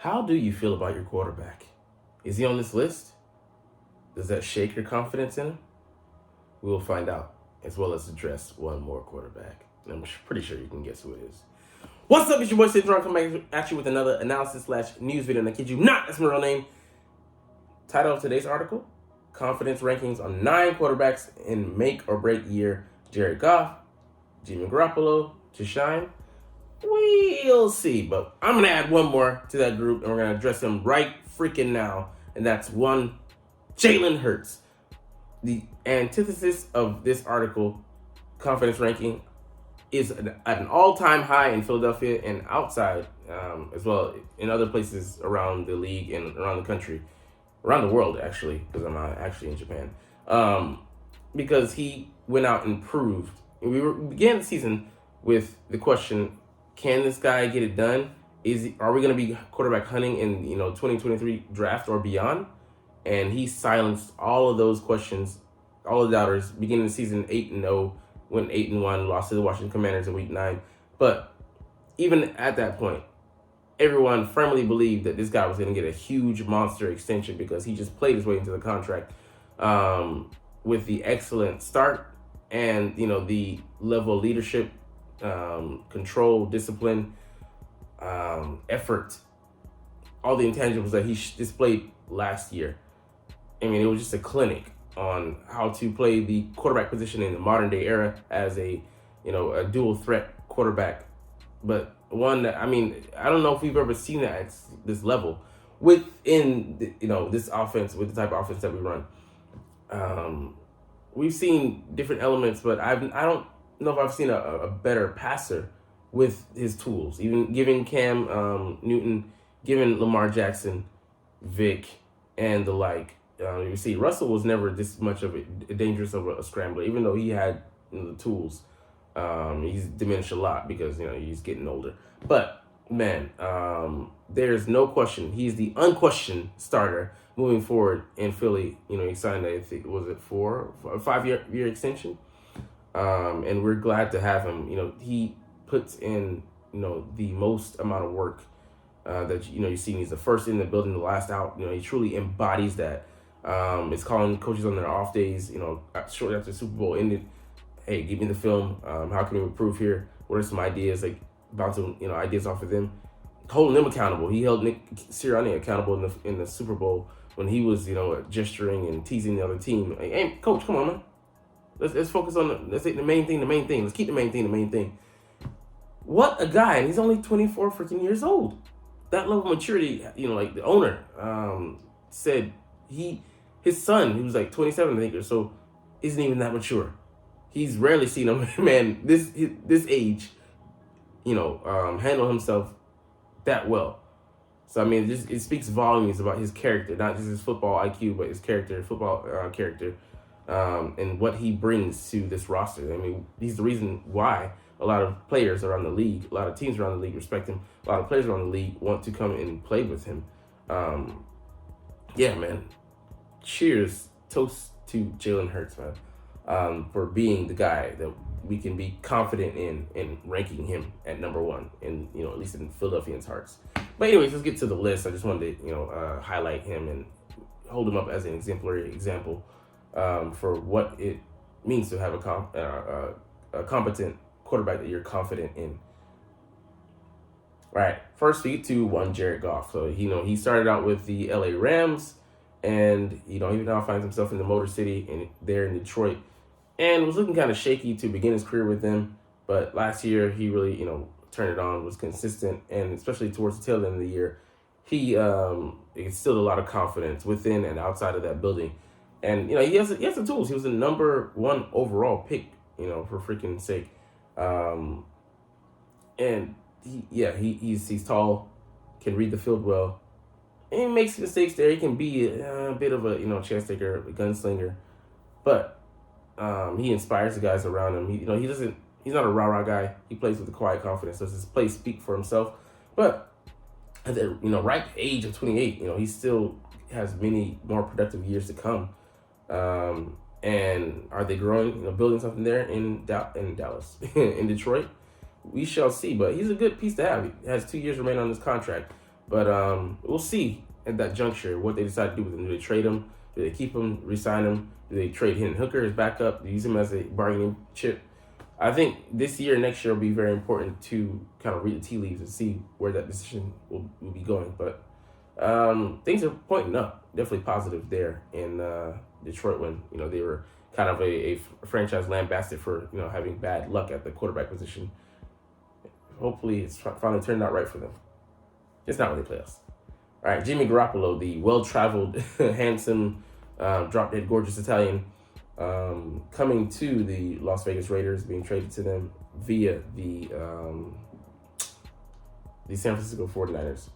How do you feel about your quarterback? Is he on this list? Does that shake your confidence in him? We will find out, as well as address one more quarterback. And I'm pretty sure you can guess who it is. What's up? It's your boy Cintron coming at you with another analysis / news video. And I kid you not, that's my real name. Title of today's article: Confidence rankings on 9 quarterbacks in make or break year. Jared Goff, Jimmy Garoppolo to shine. We'll see, but I'm gonna add one more to that group, and we're gonna address him right freaking now, and that's one Jalen Hurts. The antithesis of this article, confidence ranking, is at an all-time high in Philadelphia and outside, as well in other places around the league and around the country, around the world actually, because I'm not actually in Japan. Because he went out and proved. And we began the season with the question: can this guy get it done? Are we going to be quarterback hunting in 2023 draft or beyond? And he silenced all of those questions, all the doubters. Beginning the season 8-0, went 8-1, lost to the Washington Commanders in Week 9. But even at that point, everyone firmly believed that this guy was going to get a huge monster extension because he just played his way into the contract with the excellent start and the level of leadership, control, discipline, effort, all the intangibles that he displayed last year. I mean, it was just a clinic on how to play the quarterback position in the modern day era as a dual threat quarterback. But one that, I don't know if we've ever seen that at this level within this offense, with the type of offense that we run. We've seen different elements, but I don't know if I've seen a better passer with his tools. Even giving Cam Newton, giving Lamar Jackson, Vic, and the like. You see, Russell was never this much of a dangerous of a scrambler, even though he had the tools. He's diminished a lot because he's getting older. But man, there's no question he's the unquestioned starter moving forward in Philly. He signed I think was it 5-year extension, and we're glad to have him. He puts in the most amount of work that you see. He's the first in the building, the last out. He truly embodies that. It's calling coaches on their off days. Shortly after the Super Bowl ended, hey, give me the film. How can we improve here? What are some ideas? Like bouncing, ideas off of them, holding them accountable. He held Nick Sirianni accountable in the Super Bowl when he was, gesturing and teasing the other team. Like, hey, coach, come on, man. Let's focus on let's take the main thing. Let's keep the main thing. What a guy! And he's only 24 freaking years old. That level of maturity, like the owner said, his son, he was like 27, I think, or so, isn't even that mature. He's rarely seen a man this age, handle himself that well. So it speaks volumes about his character, not just his football IQ, but his character, football character, and what he brings to this roster. He's the reason why a lot of players around the league, a lot of teams around the league respect him. A lot of players around the league want to come and play with him. Yeah, man. Cheers, toast to Jalen Hurts, man, for being the guy that we can be confident in ranking him at number 1, in at least in Philadelphians' hearts. But anyways, let's get to the list. I just wanted to highlight him and hold him up as an exemplary example for what it means to have a competent quarterback that you're confident in. All right, first we get to one Jared Goff. So he started out with the LA Rams, and he now finds himself in the Motor City and there in Detroit, and was looking kind of shaky to begin his career with them. But last year he really turned it on, was consistent, and especially towards the tail end of the year, he instilled a lot of confidence within and outside of that building. And he has the tools. He was the number 1 overall pick, for freaking sake. And he's tall, can read the field well, and he makes mistakes there. He can be a bit of a chance taker, a gunslinger, but he inspires the guys around him. He's not a rah-rah guy. He plays with a quiet confidence. Does his play speak for himself? But at the ripe age of 28, he still has many more productive years to come. And are they growing, building something there in Dallas, in Detroit? We shall see. But he's a good piece to have. He has 2 years remaining on his contract. But we'll see at that juncture what they decide to do with him. Do they trade him? Do they keep him, re-sign him? Do they trade Hendon Hooker as backup? Do they use him as a bargaining chip? I think this year, next year will be very important to kind of read the tea leaves and see where that decision will be going. But things are pointing up, definitely positive there in Detroit when they were kind of a franchise lambasted for having bad luck at the quarterback position. Hopefully, it's finally turned out right for them. It's not really playoffs. All right, Jimmy Garoppolo, the well-traveled, handsome, drop-dead gorgeous Italian, coming to the Las Vegas Raiders, being traded to them via the San Francisco 49ers.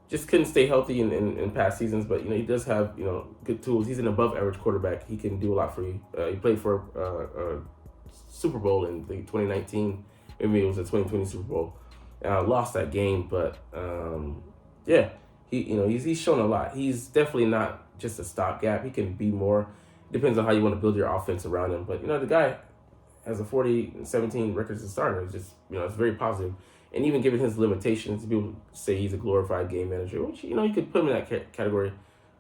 Just couldn't stay healthy in past seasons, but he does have good tools. He's an above-average quarterback. He can do a lot for you. He played for a Super Bowl in 2019. Maybe it was a 2020 Super Bowl. Lost that game, but yeah, he's shown a lot. He's definitely not just a stopgap. He can be more. Depends on how you want to build your offense around him. But the guy has a 40-17 record as a starter. It's just it's very positive. And even given his limitations, people say he's a glorified game manager, which you could put him in that category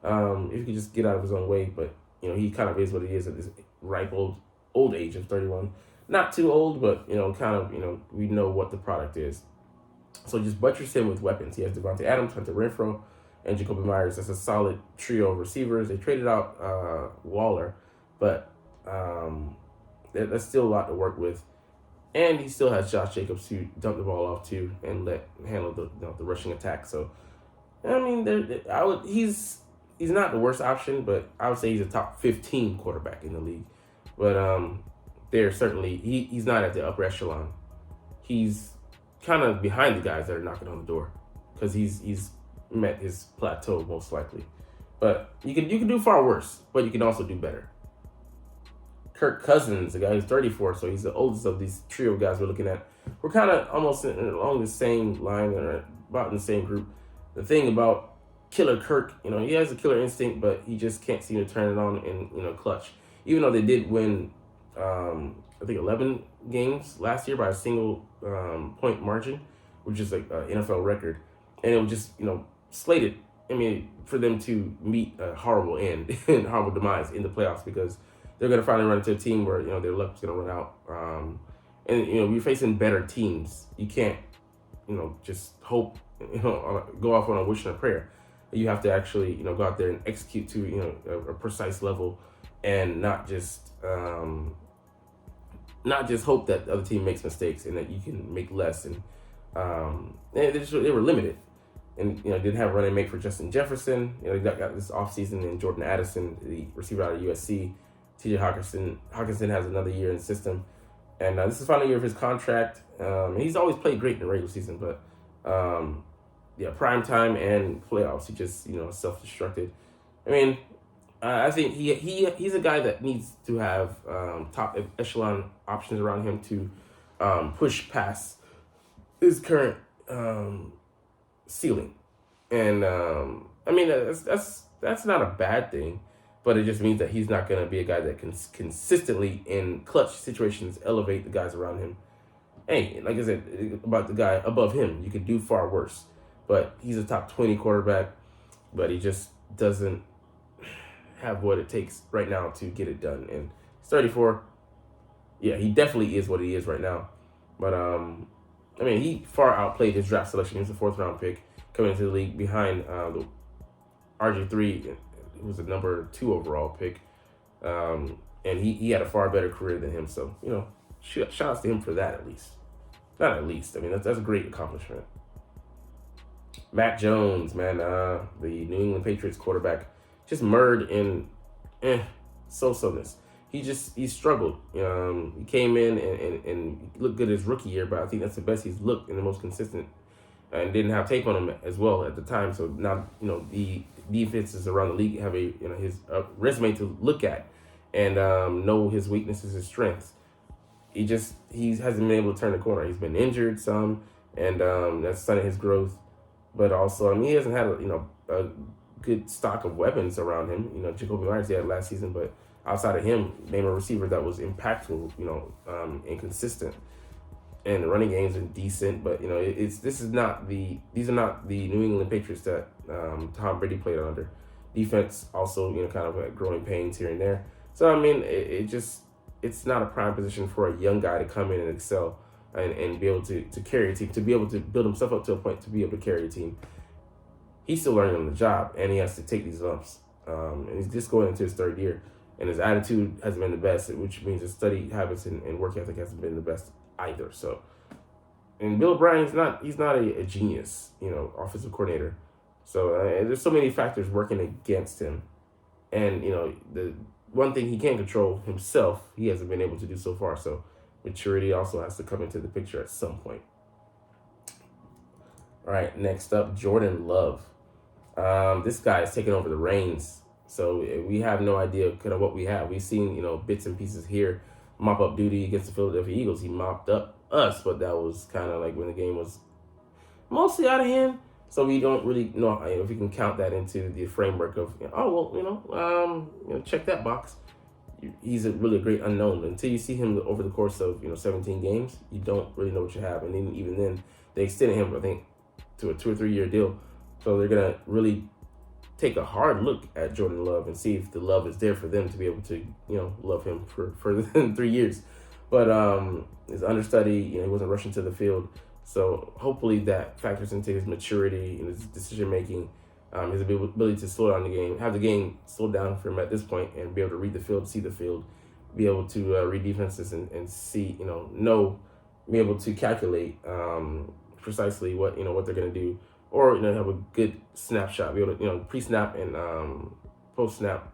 if he could just get out of his own way. But he kind of is what he is at this ripe old age of 31. Not too old, but we know what the product is. So just buttress him with weapons. He has Devontae Adams, Hunter Renfrow, and Jacoby Myers. That's a solid trio of receivers. They traded out Waller, but that's still a lot to work with. And he still has Josh Jacobs to dump the ball off to and handle the rushing attack. So I mean, he's not the worst option, but I would say he's a top 15 quarterback in the league. But they're certainly he's not at the upper echelon. He's kind of behind the guys that are knocking on the door because he's met his plateau most likely. But you can do far worse, but you can also do better. Kirk Cousins, the guy who's 34, so he's the oldest of these trio of guys we're looking at. We're kind of almost along the same line or about in the same group. The thing about Killer Kirk, he has a killer instinct, but he just can't seem to turn it on in clutch. Even though they did win, I think 11 games last year by a single point margin, which is like an NFL record, and it was just slated. I mean, for them to meet a horrible end and horrible demise in the playoffs because they're going to finally run into a team where, their luck's going to run out. And we're facing better teams. You can't, just hope, go off on a wish and a prayer. You have to actually, go out there and execute to, a precise level and not just hope that the other team makes mistakes and that you can make less. And they were limited. And, didn't have a running mate for Justin Jefferson. They got this offseason in Jordan Addison, the receiver out of USC. TJ Hawkinson has another year in the system. And this is the final year of his contract. He's always played great in the regular season, but prime time and playoffs, he just, self-destructed. I mean, I think he's a guy that needs to have top echelon options around him to push past his current ceiling. And I mean, that's not a bad thing. But it just means that he's not going to be a guy that can consistently, in clutch situations, elevate the guys around him. Hey, like I said, about the guy above him, you could do far worse. But he's a top 20 quarterback, but he just doesn't have what it takes right now to get it done. And he's 34. Yeah, he definitely is what he is right now. But, I mean, he far outplayed his draft selection. He was a fourth-round pick coming into the league behind the RG3. It was a number 2 overall pick, and he had a far better career than him. So shout outs to him for that at least. Not at least. I mean that's a great accomplishment. Mac Jones, man, the New England Patriots quarterback, just mired in so-so-ness. He struggled. He came in and looked good his rookie year, but I think that's the best he's looked and the most consistent. And didn't have tape on him as well at the time. So now, the defenses around the league have his resume to look at and know his weaknesses, his strengths. He hasn't been able to turn the corner. He's been injured some, and that's stunted his growth. But also, I mean, he hasn't had a good stock of weapons around him. Jacoby Myers he had last season, but outside of him, name a receiver that was impactful, and consistent. and the running game's been decent, but these are not the New England Patriots that Tom Brady played under. Defense also kind of at growing pains here and there. So I mean, it's not a prime position for a young guy to come in and excel and be able to carry a team, to be able to build himself up to a point to be able to carry a team. He's still learning on the job, and he has to take these lumps. And he's just going into his third year, and his attitude hasn't been the best, which means his study habits and work ethic hasn't been the best either. So, and Bill O'Brien, he's not a genius, offensive coordinator. So there's so many factors working against him, and the one thing he can't control himself, he hasn't been able to do so far. So maturity also has to come into the picture at some point. All right, next up, Jordan Love. This guy is taking over the reins, so we have no idea kind of what we have. We've seen bits and pieces here, mop up duty against the Philadelphia Eagles. He mopped up us, but that was kind of like when the game was mostly out of hand. So we don't really know if we can count that into the framework of check that box. He's a great unknown until you see him over the course of 17 games. You don't really know what you have, and even then they extended him, I think, to a 2 or 3 year deal. So they're gonna really take a hard look at Jordan Love and see if the love is there for them to be able to love him for further than 3 years. But his understudy, he wasn't rushing to the field. So hopefully that factors into his maturity and his decision making, his ability to slow down the game, have the game slow down for him at this point, and be able to read the field, see the field, be able to read defenses and see, be able to calculate precisely what they're gonna do, or have a good snapshot, be able to pre-snap and post-snap,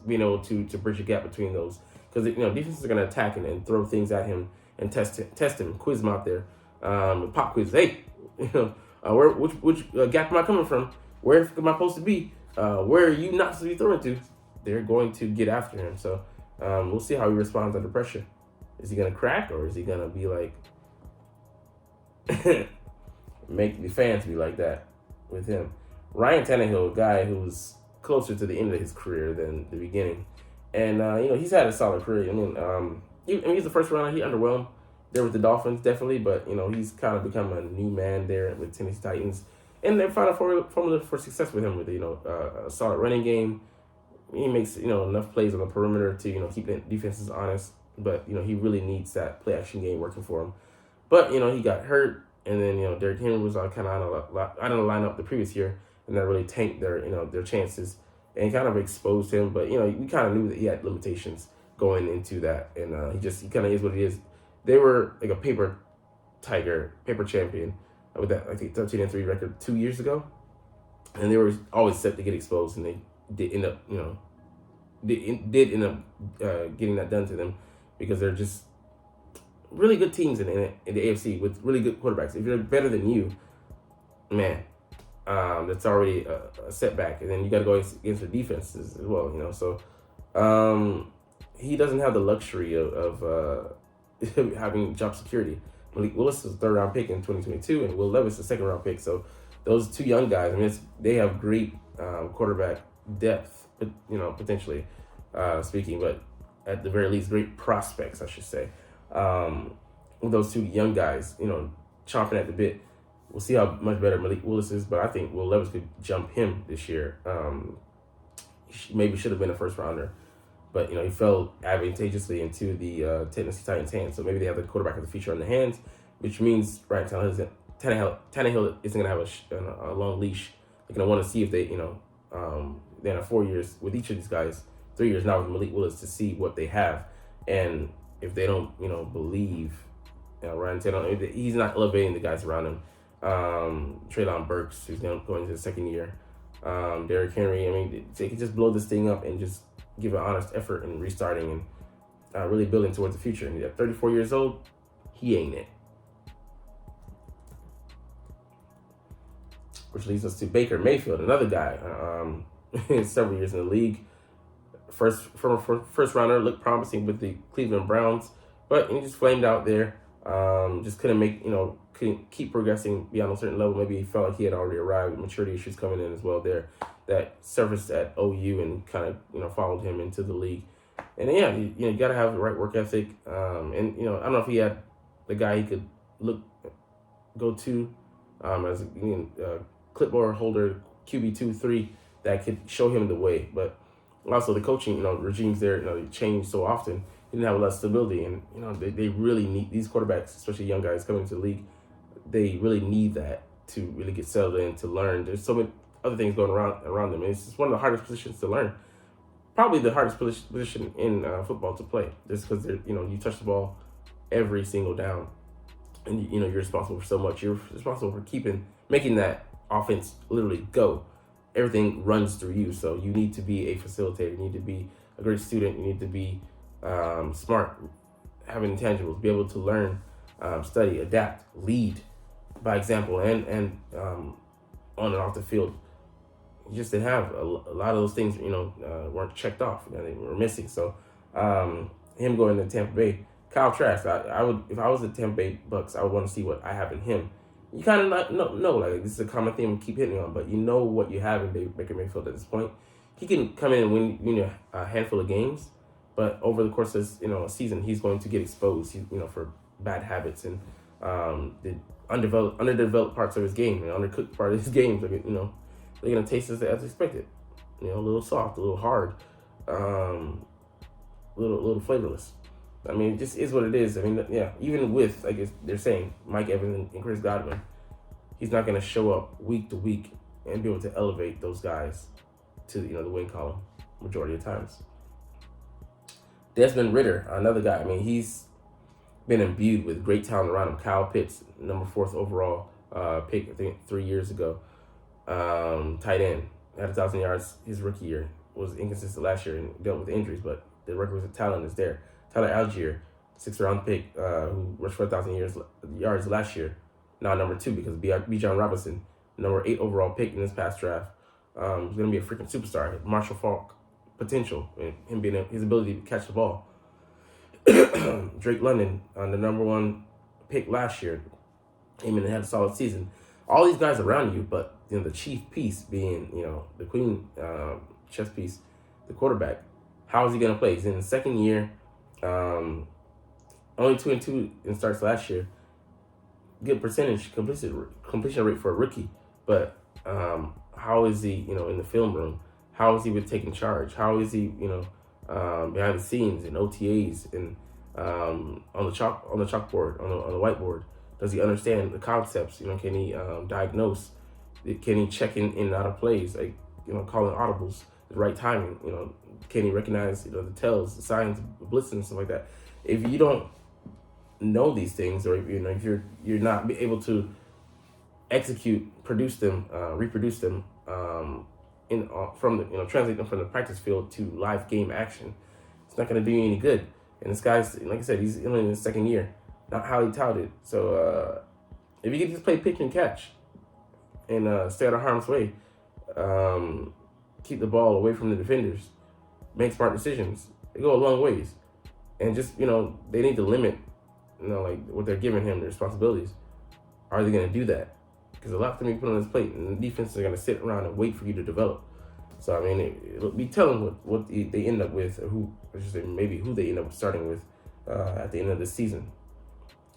being able to bridge a gap between those, because defenses are gonna attack and throw things at him and test him, quiz him out there. Pop quiz. Hey, which gap am I coming from? Where am I supposed to be? Where are you not supposed to be throwing to? They're going to get after him. So we'll see how he responds under pressure. Is he gonna crack, or is he gonna be like make the fans be like that with him? Ryan Tannehill, a guy who's closer to the end of his career than the beginning, and he's had a solid career. He's the first rounder. He underwhelmed there with the Dolphins, definitely, but he's kind of become a new man there with Tennessee Titans, and they're finding a formula for success with him with a solid running game. He makes enough plays on the perimeter to keep the defenses honest, but he really needs that play action game working for him. But he got hurt, and then Derrick Henry was kind of out of the lineup the previous year, and that really tanked their chances and kind of exposed him. But we kind of knew that he had limitations going into that, and he kind of is what he is. They were like a paper champion with that, I think, 13-3 record 2 years ago, and they were always set to get exposed, and they did end up, getting that done to them, because they're just really good teams in the AFC with really good quarterbacks. If you're better than you, man, that's already a setback, and then you got to go against the defenses as well. So he doesn't have the luxury of having job security. Malik Willis is a third-round pick in 2022, and Will Levis is a second-round pick. So those two young guys, they have great quarterback depth, potentially speaking, but at the very least, great prospects, I should say. With those two young guys, chomping at the bit. We'll see how much better Malik Willis is, but I think Will Levis could jump him this year. He maybe should have been a first-rounder, but he fell advantageously into the Tennessee Titans' hands. So maybe they have the quarterback of the future on their hands, which means Ryan Tannehill isn't gonna have a long leash. They're gonna want to see if they they have 4 years with each of these guys, 3 years now with Malik Willis, to see what they have, and if they don't believe Ryan Tannehill, he's not elevating the guys around him. Treylon Burks, who's going into the second year. Derrick Henry. They can just blow this thing up and just give an honest effort in restarting and really building towards the future. And at 34 years old, he ain't it. Which leads us to Baker Mayfield, another guy, several years in the league. First rounder, looked promising with the Cleveland Browns, but he just flamed out there. Just couldn't keep progressing beyond a certain level. Maybe he felt like he had already arrived. Maturity issues coming in as well there that surfaced at OU and kind of followed him into the league. And yeah, you got to have the right work ethic. And I don't know if he had the guy he could go to as a clipboard holder, QB2, 3 that could show him the way. But also the coaching, regimes there, they change so often. He didn't have a lot of stability, and they really need these quarterbacks, especially young guys coming into the league. They really need that to really get settled in, to learn. There's so many other things going around them. And it's just one of the hardest positions to learn. Probably the hardest position in football to play, just because you touch the ball every single down, and you're responsible for so much. You're responsible for making that offense literally go. Everything runs through you, so you need to be a facilitator. You need to be a great student. You need to be smart, having intangibles, be able to learn, study, adapt, lead by example, and on and off the field. You just didn't have a lot of those things, weren't checked off. They were missing. So him going to Tampa Bay, Kyle Trask, I would, if I was the Tampa Bay Bucks, I would want to see what I have in him. You kind of know, like, this is a common theme and keep hitting on, but you know what you have in Baker Mayfield at this point. He can come in and win a handful of games, but over the course of a season, he's going to get exposed, for bad habits and the underdeveloped parts of his game, and undercooked part of his game. So, they're gonna taste it as expected. A little soft, a little hard, little flavorless. I mean, it just is what it is. I mean, yeah, even with, I guess they're saying, Mike Evans and Chris Godwin, he's not going to show up week to week and be able to elevate those guys to, the win column majority of times. Desmond Ridder, another guy. I mean, he's been imbued with great talent around him. Kyle Pitts, number 4th overall pick, I think 3 years ago. Tight end, had 1,000 yards his rookie year. Was inconsistent last year and dealt with injuries, but the requisite talent is there. Tyler Algier, 6th round pick, who rushed for 1,000 yards last year. Now number 2 because Bijan Robinson, number 8 overall pick in this past draft, is going to be a freaking superstar. Marshall Faulk potential, and him being his ability to catch the ball. Drake London, the number 1 pick last year, came in and had a solid season. All these guys around you, but the chief piece being the queen chess piece, the quarterback. How is he going to play? He's in his 2nd year. Only 2-2 in starts last year. Good percentage completion rate for a rookie, but how is he in the film room? How is he with taking charge? How is he behind the scenes in OTAs and on the chalkboard, on the whiteboard? Does he understand the concepts? Can he diagnose? Can he check in and out of plays, like calling audibles, the right timing? Can he recognize the tells, the signs, the blitzing and stuff like that? If you don't know these things, or if you're not able to execute, produce them, reproduce them, translate them from the practice field to live game action, it's not going to do you any good. And this guy's, like I said, he's only in his 2nd year, not highly touted. So if you can just play pitch and catch and stay out of harm's way, keep the ball away from the defenders, make smart decisions, they go a long ways. And just, they need to limit, like what they're giving him, the responsibilities. Are they going to do that? Because a lot of them you put on his plate, and the defense are going to sit around and wait for you to develop. So, I mean, it'll be telling what they end up with, or who they end up starting with at the end of the season.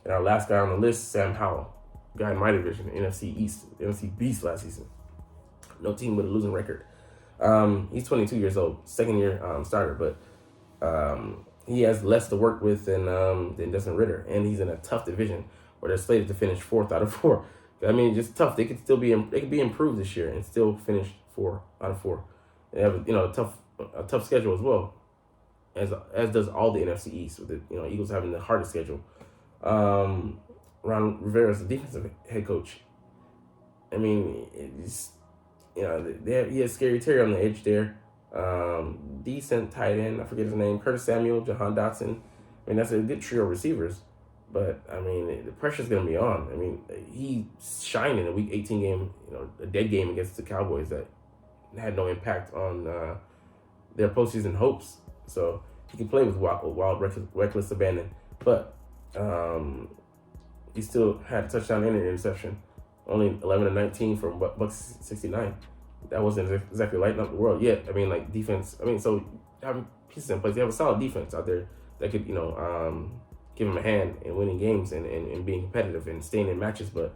And our last guy on the list, Sam Howell, guy in my division, NFC East, NFC Beast last season. No team with a losing record. He's 22 years old, 2nd year starter, but he has less to work with than Desmond Ridder, and he's in a tough division where they're slated to finish 4th out of 4. I mean, just tough. They could be improved this year and still finish 4 out of 4. They have a tough schedule as well, as does all the NFC East, with the Eagles having the hardest schedule. Ron Rivera is the defensive head coach. I mean, it's, he has Scary Terry on the edge there. Decent tight end, I forget his name, Curtis Samuel, Jahan Dotson. I mean, that's a good trio of receivers. But, I mean, the pressure's going to be on. I mean, he shined in a Week 18 game, a dead game against the Cowboys that had no impact on their postseason hopes. So he can play with wild reckless abandon. But he still had a touchdown and an interception. Only 11-19 from Bucks 69. That wasn't exactly lighting up the world yet. I mean, like, defense. I mean, so having pieces in place, they have a solid defense out there that could, give him a hand in winning games and being competitive and staying in matches. But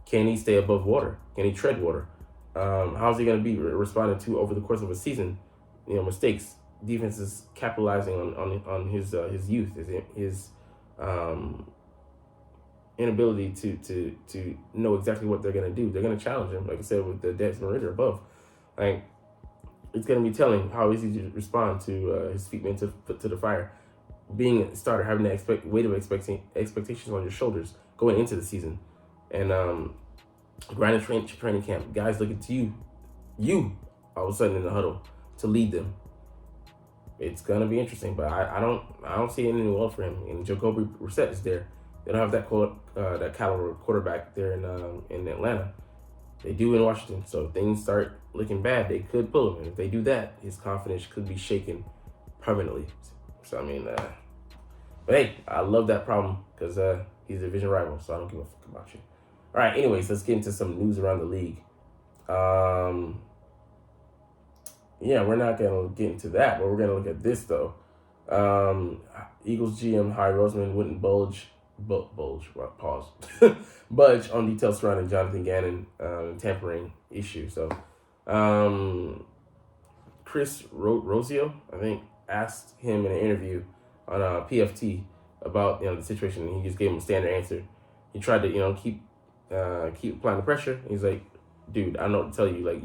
can he stay above water? Can he tread water? How's he going to be responding to over the course of a season? Mistakes, defenses capitalizing on his youth, his inability to know exactly what they're going to do. They're going to challenge him, like I said, with the Desmond Ritter above. Like, it's going to be telling how easy to respond to his feet being put to the fire. Being a starter, having the weight of expectations on your shoulders going into the season. And grinding training camp, guys looking to you all of a sudden in the huddle to lead them. It's gonna be interesting, but I don't see anything well for him. And Jacoby Brissett is there. They don't have that caliber quarterback there in Atlanta. They do in Washington. So if things start looking bad, they could pull him. And if they do that, his confidence could be shaken permanently. So I mean, but hey, I love that problem because he's a division rival. So I don't give a fuck about you. All right. Anyways, let's get into some news around the league. Yeah, we're not going to get into that, but we're going to look at this, though. Eagles GM Howie Roseman wouldn't budge on details surrounding Jonathan Gannon tampering issue. So, Chris Rosio, I think, asked him in an interview on PFT about the situation, and he just gave him a standard answer. He tried to keep applying the pressure. He's like, dude, I don't know what to tell you. Like,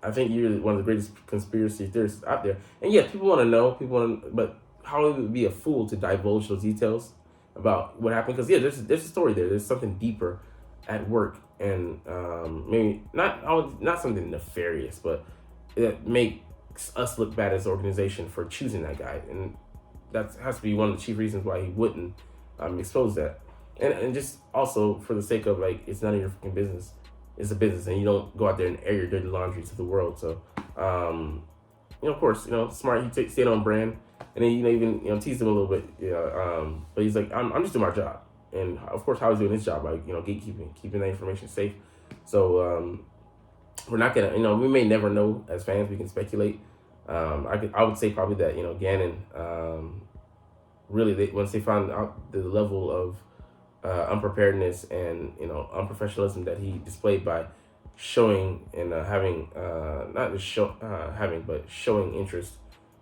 I think you're one of the greatest conspiracy theorists out there. And yeah, people want to know, but how it would be a fool to divulge those details about what happened. Because yeah, there's a story there. There's something deeper at work, and maybe not something nefarious, but that makes us look bad as an organization for choosing that guy. And that has to be one of the chief reasons why he wouldn't expose that. And just also for the sake of, like, it's none of your fucking business. It's a business, and you don't go out there and air your dirty laundry to the world. So, of course, smart. He stayed on brand, and then even teased him a little bit. But he's like, I'm just doing my job, and of course, how he's doing his job, like gatekeeping, keeping that information safe. So we're not gonna, we may never know as fans. We can speculate. I would say probably that Gannon, really, once they found out the level of unpreparedness and unprofessionalism that he displayed by showing and having not just but showing interest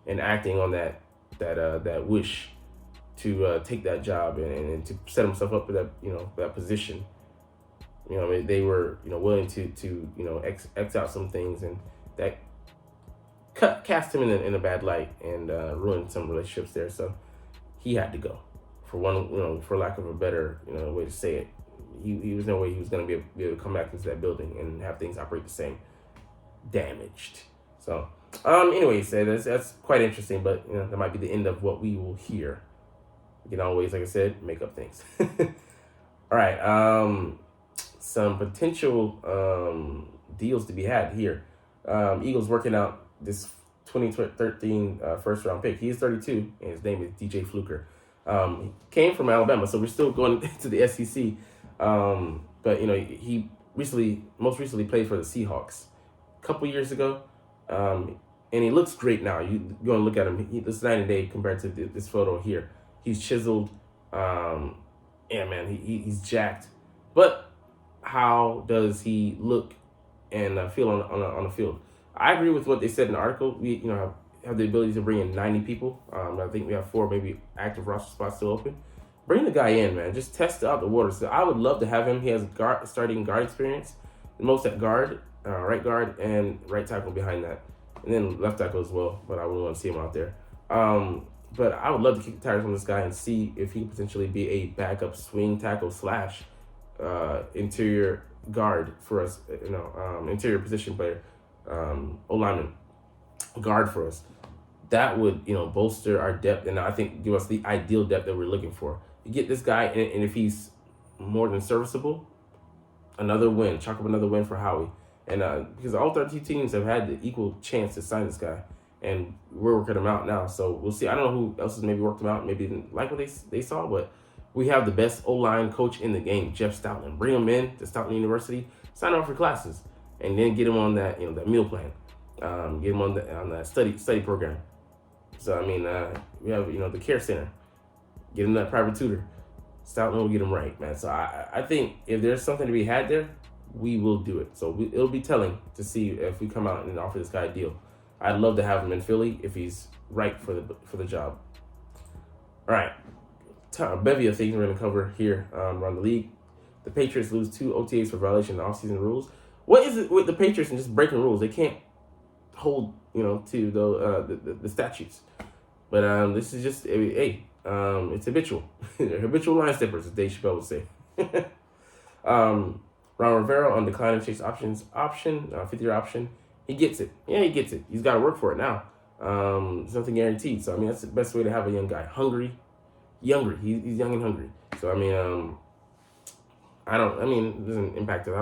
and acting on that wish to take that job and to set himself up for that that position. They were willing to X out some things, and that cast him in a bad light and ruined some relationships there. So he had to go. For one, for lack of a better, way to say it, he was no way he was going to be able to come back into that building and have things operate the same. Damaged. So, anyways, that's quite interesting, but that might be the end of what we will hear. You can always, like I said, make up things. All right, some potential deals to be had here. Eagles working out this 2013 first round pick. He is 32, and his name is DJ Fluker. He came from Alabama, so we're still going to the SEC. But he most recently played for the Seahawks a couple years ago, and he looks great now. You go and look at him; he looks night and day compared to this photo here. He's chiseled. Yeah, man, he's jacked. But how does he look and feel on the field? I agree with what they said in the article. We have the ability to bring in 90 people. I think we have 4 maybe active roster spots still open. Bring the guy in, man. Just test out the waters. So I would love to have him. He has starting guard experience, the most at guard, right guard, and right tackle behind that, and then left tackle as well. But I wouldn't want to see him out there. But I would love to kick the tires on this guy and see if he could potentially be a backup swing tackle / interior guard for us. Interior position player, O-lineman guard for us. That would bolster our depth, and I think give us the ideal depth that we're looking for. You get this guy, and if he's more than serviceable, another win, chalk up another win for Howie. And because all 13 teams have had the equal chance to sign this guy, and we're working him out now. So we'll see. I don't know who else has maybe worked him out, maybe didn't like what they saw, but we have the best O-line coach in the game, Jeff Stoutland. Bring him in to Stoutland University, sign off for classes, and then get him on that that meal plan. Get him on that study program. So I mean, we have the care center. Get him that private tutor. Stoughton will get him right, man. So I think if there's something to be had there, we will do it. So it'll be telling to see if we come out and offer this guy a deal. I'd love to have him in Philly if he's right for the job. All right, bevy of things we're going to cover here around the league. The Patriots lose 2 OTAs for violation of offseason rules. What is it with the Patriots and just breaking rules? They can't hold, to the statutes. But this is just, it's habitual. They're habitual line steppers, as Dave Chappelle would say. Ron Rivera on declining Chase option, 50-year option. He gets it. Yeah, he gets it. He's got to work for it now. There's nothing guaranteed. So, that's the best way to have a young guy. He's young and hungry. So, it doesn't impact him. I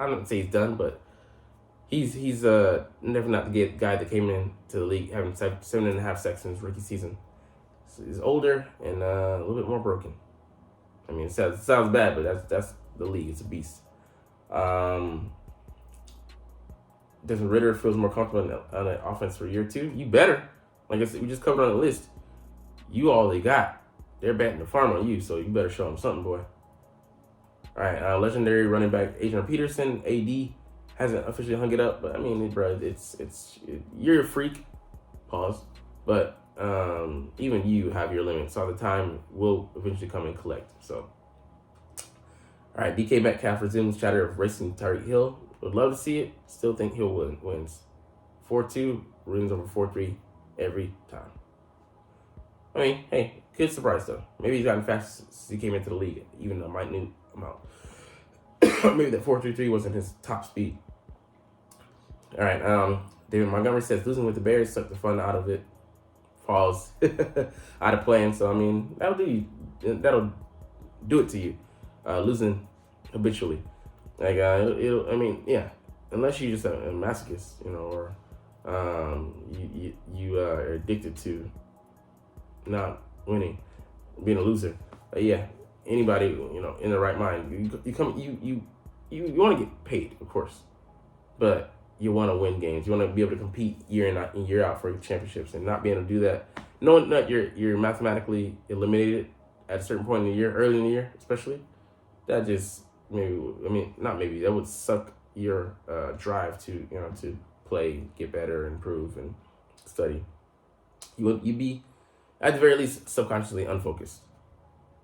don't say he's done, but he's never not the guy that came in to the league having 7.5 sacks in his rookie season. So he's older and a little bit more broken. It sounds bad, but that's the league. It's a beast. Desmond Ridder feels more comfortable on the offense for year 2. You better. Like I said, we just covered on the list. You all they got. They're betting the farm on you, so you better show them something, boy. All right, legendary running back Adrian Peterson, AD, hasn't officially hung it up, but bro, you're a freak. Pause. But even you have your limits, so the time will eventually come and collect. So, all right, DK Metcalf resumes chatter of racing Tyreek Hill. Would love to see it. Still think Hill wins. 4-2 wins over 4-3 every time. Hey, good surprise though. Maybe he's gotten fast since he came into the league, even a minute amount. Maybe that 4.33 wasn't his top speed. All right, David Montgomery says losing with the Bears sucked the fun out of it. Falls out of playing. So that'll do it to you. Losing habitually. Like unless you're just a masochist, or you are addicted to not winning, being a loser. Anybody in the right mind, you want to get paid, of course, but you want to win games. You want to be able to compete year in and year out for championships, and not being able to do that, knowing that you're mathematically eliminated at a certain point in the year, early in the year, especially. That just that would suck your drive to play, get better, improve, and study. You'd be at the very least subconsciously unfocused.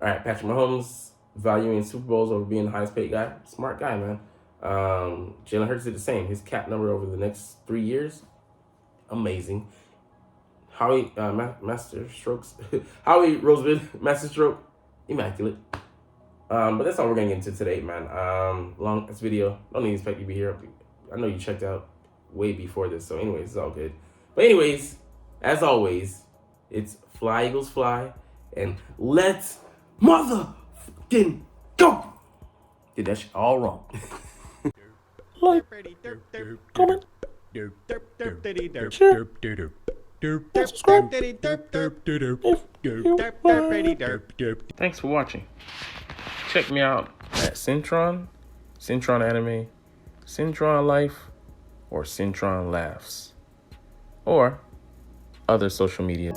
All right, Patrick Mahomes valuing Super Bowls over being the highest paid guy. Smart guy, man. Jalen Hurts did the same. His cap number over the next 3 years, amazing. Howie master strokes. Howie Roseman master stroke, immaculate. But that's all we're gonna get into today, man. Long this video. Don't even expect you to be here. I know you checked out way before this, so anyways, it's all good. But anyways, as always, it's fly Eagles fly, and let's motherfucking go. Did that shit all wrong. Like, comment, share, and subscribe. Thanks for watching. Check me out at Cintron, Cintron Anime, Cintron Life, or Cintron Laughs, or other social media.